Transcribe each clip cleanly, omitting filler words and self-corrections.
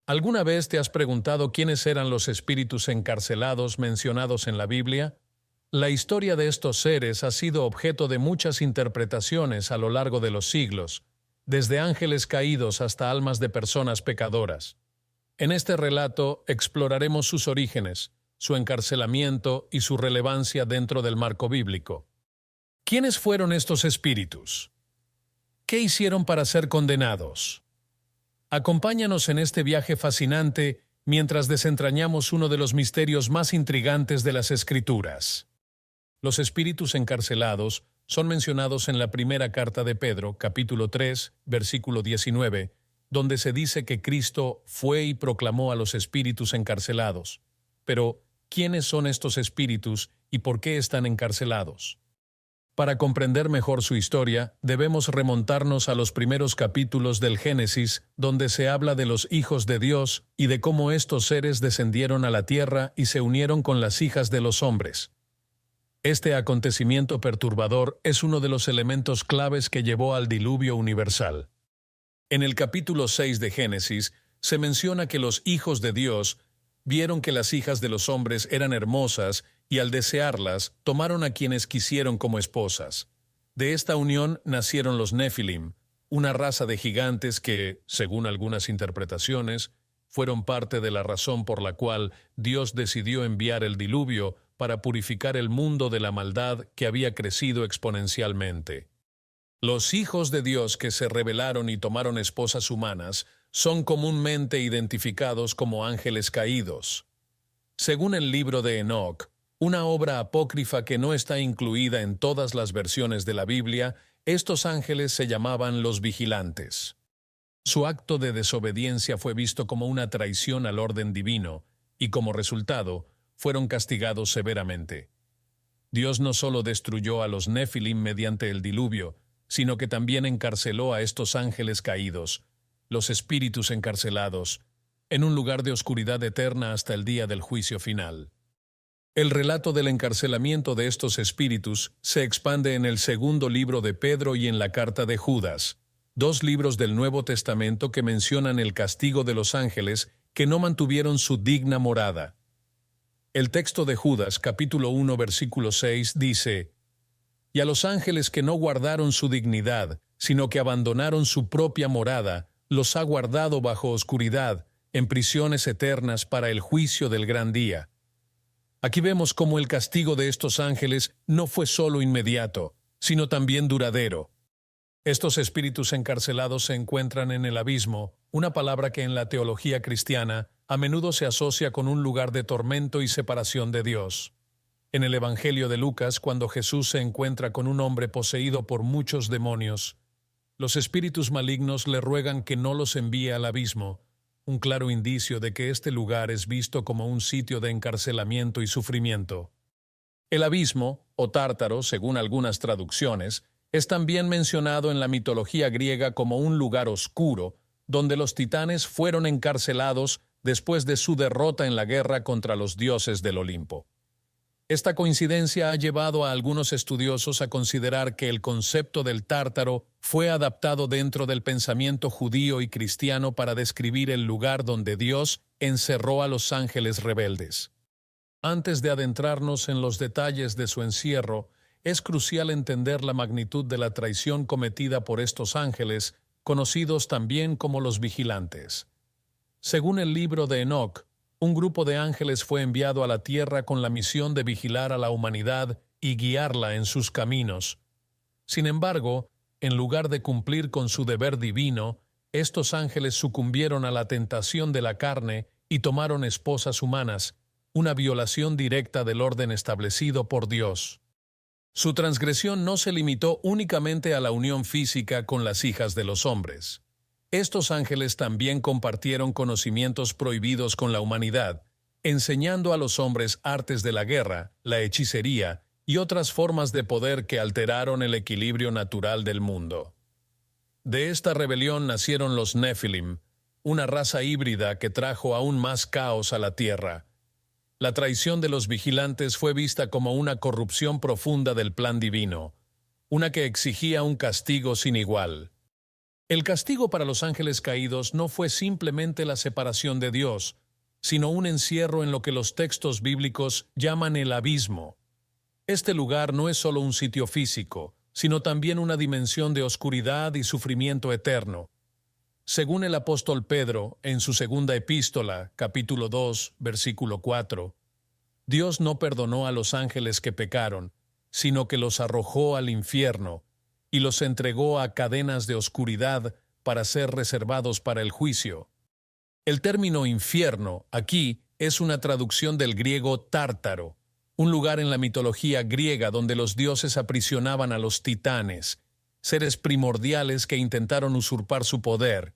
¿Alguna vez te has preguntado quiénes eran los espíritus encarcelados mencionados en la Biblia? La historia de estos seres ha sido objeto de muchas interpretaciones a lo largo de los siglos, desde ángeles caídos hasta almas de personas pecadoras. En este relato exploraremos sus orígenes, su encarcelamiento y su relevancia dentro del marco bíblico. ¿Quiénes fueron estos espíritus? ¿Qué hicieron para ser condenados? Acompáñanos en este viaje fascinante mientras desentrañamos uno de los misterios más intrigantes de las Escrituras. Los espíritus encarcelados son mencionados en la primera carta de Pedro, capítulo 3, versículo 19, donde se dice que Cristo fue y proclamó a los espíritus encarcelados. Pero, ¿quiénes son estos espíritus y por qué están encarcelados? Para comprender mejor su historia, debemos remontarnos a los primeros capítulos del Génesis, donde se habla de los hijos de Dios y de cómo estos seres descendieron a la tierra y se unieron con las hijas de los hombres. Este acontecimiento perturbador es uno de los elementos claves que llevó al diluvio universal. En el capítulo 6 de Génesis, se menciona que los hijos de Dios vieron que las hijas de los hombres eran hermosas y al desearlas, tomaron a quienes quisieron como esposas. De esta unión nacieron los Nefilim, una raza de gigantes que, según algunas interpretaciones, fueron parte de la razón por la cual Dios decidió enviar el diluvio para purificar el mundo de la maldad que había crecido exponencialmente. Los hijos de Dios que se rebelaron y tomaron esposas humanas son comúnmente identificados como ángeles caídos. Según el libro de Enoc, una obra apócrifa que no está incluida en todas las versiones de la Biblia, estos ángeles se llamaban los vigilantes. Su acto de desobediencia fue visto como una traición al orden divino, y como resultado, fueron castigados severamente. Dios no solo destruyó a los Nefilim mediante el diluvio, sino que también encarceló a estos ángeles caídos, los espíritus encarcelados, en un lugar de oscuridad eterna hasta el día del juicio final. El relato del encarcelamiento de estos espíritus se expande en el segundo libro de Pedro y en la carta de Judas, dos libros del Nuevo Testamento que mencionan el castigo de los ángeles que no mantuvieron su digna morada. El texto de Judas, capítulo 1, versículo 6, dice: «Y a los ángeles que no guardaron su dignidad, sino que abandonaron su propia morada, los ha guardado bajo oscuridad, en prisiones eternas para el juicio del gran día». Aquí vemos cómo el castigo de estos ángeles no fue solo inmediato, sino también duradero. Estos espíritus encarcelados se encuentran en el abismo, una palabra que en la teología cristiana a menudo se asocia con un lugar de tormento y separación de Dios. En el Evangelio de Lucas, cuando Jesús se encuentra con un hombre poseído por muchos demonios, los espíritus malignos le ruegan que no los envíe al abismo, un claro indicio de que este lugar es visto como un sitio de encarcelamiento y sufrimiento. El abismo, o Tártaro, según algunas traducciones, es también mencionado en la mitología griega como un lugar oscuro, donde los titanes fueron encarcelados después de su derrota en la guerra contra los dioses del Olimpo. Esta coincidencia ha llevado a algunos estudiosos a considerar que el concepto del Tártaro fue adaptado dentro del pensamiento judío y cristiano para describir el lugar donde Dios encerró a los ángeles rebeldes. Antes de adentrarnos en los detalles de su encierro, es crucial entender la magnitud de la traición cometida por estos ángeles, conocidos también como los vigilantes. Según el libro de Enoc, un grupo de ángeles fue enviado a la tierra con la misión de vigilar a la humanidad y guiarla en sus caminos. Sin embargo, en lugar de cumplir con su deber divino, estos ángeles sucumbieron a la tentación de la carne y tomaron esposas humanas, una violación directa del orden establecido por Dios. Su transgresión no se limitó únicamente a la unión física con las hijas de los hombres. Estos ángeles también compartieron conocimientos prohibidos con la humanidad, enseñando a los hombres artes de la guerra, la hechicería y otras formas de poder que alteraron el equilibrio natural del mundo. De esta rebelión nacieron los Nefilim, una raza híbrida que trajo aún más caos a la tierra. La traición de los vigilantes fue vista como una corrupción profunda del plan divino, una que exigía un castigo sin igual. El castigo para los ángeles caídos no fue simplemente la separación de Dios, sino un encierro en lo que los textos bíblicos llaman el abismo. Este lugar no es solo un sitio físico, sino también una dimensión de oscuridad y sufrimiento eterno. Según el apóstol Pedro, en su segunda epístola, capítulo 2, versículo 4, Dios no perdonó a los ángeles que pecaron, sino que los arrojó al infierno y los entregó a cadenas de oscuridad para ser reservados para el juicio. El término infierno aquí es una traducción del griego tártaro, un lugar en la mitología griega donde los dioses aprisionaban a los titanes, seres primordiales que intentaron usurpar su poder.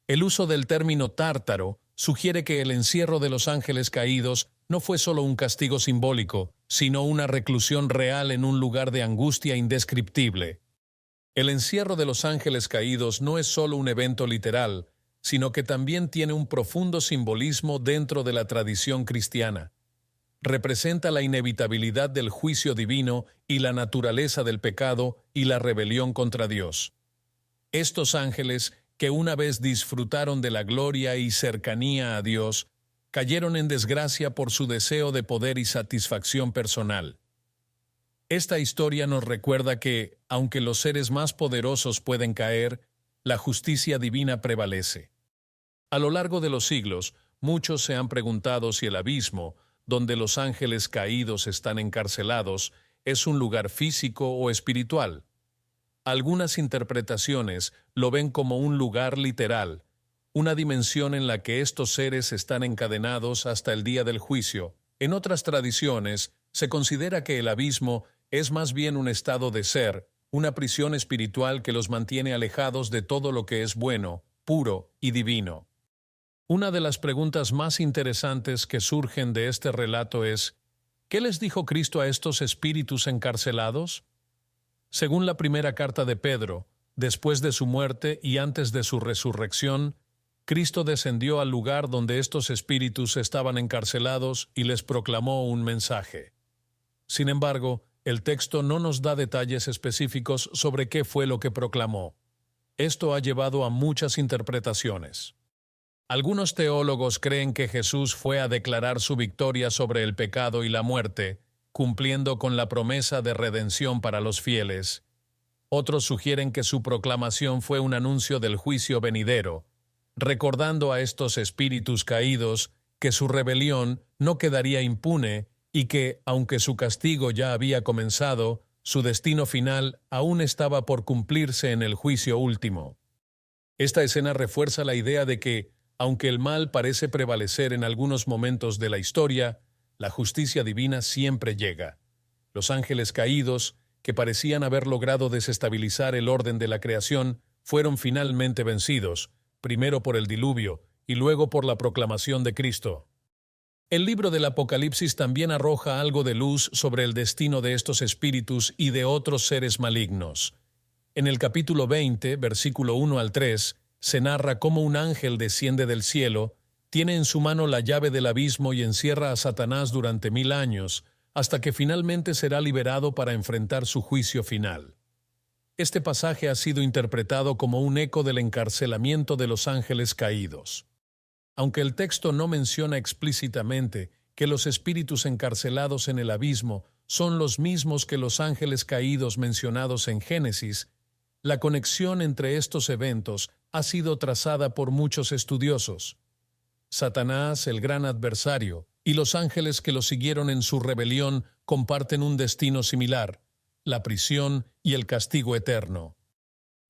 El uso del término tártaro sugiere que el encierro de los ángeles caídos no fue solo un castigo simbólico, sino una reclusión real en un lugar de angustia indescriptible. El encierro de los ángeles caídos no es solo un evento literal, sino que también tiene un profundo simbolismo dentro de la tradición cristiana. Representa la inevitabilidad del juicio divino y la naturaleza del pecado y la rebelión contra Dios. Estos ángeles, que una vez disfrutaron de la gloria y cercanía a Dios, cayeron en desgracia por su deseo de poder y satisfacción personal. Esta historia nos recuerda que, aunque los seres más poderosos pueden caer, la justicia divina prevalece. A lo largo de los siglos, muchos se han preguntado si el abismo, donde los ángeles caídos están encarcelados, es un lugar físico o espiritual. Algunas interpretaciones lo ven como un lugar literal, una dimensión en la que estos seres están encadenados hasta el día del juicio. En otras tradiciones, se considera que el abismo es más bien un estado de ser, una prisión espiritual que los mantiene alejados de todo lo que es bueno, puro y divino. Una de las preguntas más interesantes que surgen de este relato es, ¿qué les dijo Cristo a estos espíritus encarcelados? Según la primera carta de Pedro, después de su muerte y antes de su resurrección, Cristo descendió al lugar donde estos espíritus estaban encarcelados y les proclamó un mensaje. Sin embargo, el texto no nos da detalles específicos sobre qué fue lo que proclamó. Esto ha llevado a muchas interpretaciones. Algunos teólogos creen que Jesús fue a declarar su victoria sobre el pecado y la muerte, cumpliendo con la promesa de redención para los fieles. Otros sugieren que su proclamación fue un anuncio del juicio venidero, recordando a estos espíritus caídos que su rebelión no quedaría impune y que, aunque su castigo ya había comenzado, su destino final aún estaba por cumplirse en el juicio último. Esta escena refuerza la idea de que, aunque el mal parece prevalecer en algunos momentos de la historia, la justicia divina siempre llega. Los ángeles caídos, que parecían haber logrado desestabilizar el orden de la creación, fueron finalmente vencidos, primero por el diluvio y luego por la proclamación de Cristo. El libro del Apocalipsis también arroja algo de luz sobre el destino de estos espíritus y de otros seres malignos. En el capítulo 20, versículo 1 al 3, se narra cómo un ángel desciende del cielo, tiene en su mano la llave del abismo y encierra a Satanás durante 1000 años, hasta que finalmente será liberado para enfrentar su juicio final. Este pasaje ha sido interpretado como un eco del encarcelamiento de los ángeles caídos. Aunque el texto no menciona explícitamente que los espíritus encarcelados en el abismo son los mismos que los ángeles caídos mencionados en Génesis, la conexión entre estos eventos ha sido trazada por muchos estudiosos. Satanás, el gran adversario, y los ángeles que lo siguieron en su rebelión comparten un destino similar, la prisión y el castigo eterno.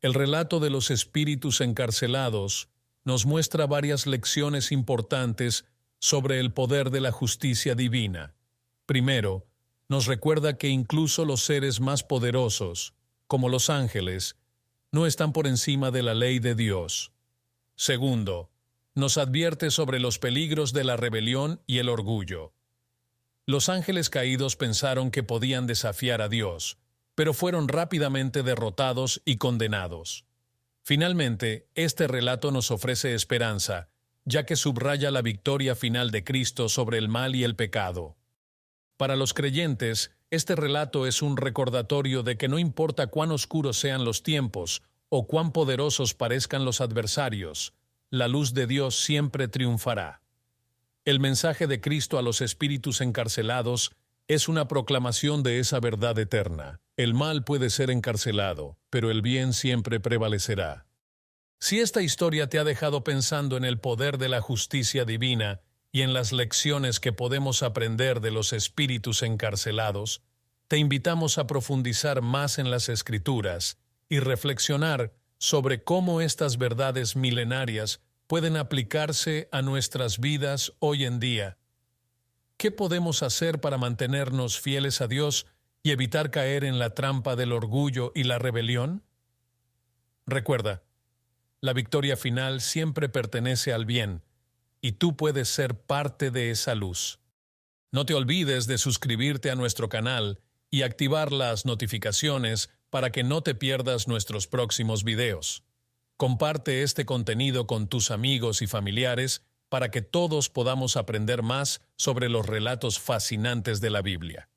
El relato de los espíritus encarcelados nos muestra varias lecciones importantes sobre el poder de la justicia divina. Primero, nos recuerda que incluso los seres más poderosos, como los ángeles, no están por encima de la ley de Dios. Segundo, nos advierte sobre los peligros de la rebelión y el orgullo. Los ángeles caídos pensaron que podían desafiar a Dios, pero fueron rápidamente derrotados y condenados. Finalmente, este relato nos ofrece esperanza, ya que subraya la victoria final de Cristo sobre el mal y el pecado. Para los creyentes, este relato es un recordatorio de que no importa cuán oscuros sean los tiempos o cuán poderosos parezcan los adversarios, la luz de Dios siempre triunfará. El mensaje de Cristo a los espíritus encarcelados es una proclamación de esa verdad eterna. El mal puede ser encarcelado, pero el bien siempre prevalecerá. Si esta historia te ha dejado pensando en el poder de la justicia divina y en las lecciones que podemos aprender de los espíritus encarcelados, te invitamos a profundizar más en las Escrituras y reflexionar sobre cómo estas verdades milenarias pueden aplicarse a nuestras vidas hoy en día. ¿Qué podemos hacer para mantenernos fieles a Dios y evitar caer en la trampa del orgullo y la rebelión? Recuerda, la victoria final siempre pertenece al bien, y tú puedes ser parte de esa luz. No te olvides de suscribirte a nuestro canal y activar las notificaciones para que no te pierdas nuestros próximos videos. Comparte este contenido con tus amigos y familiares para que todos podamos aprender más sobre los relatos fascinantes de la Biblia.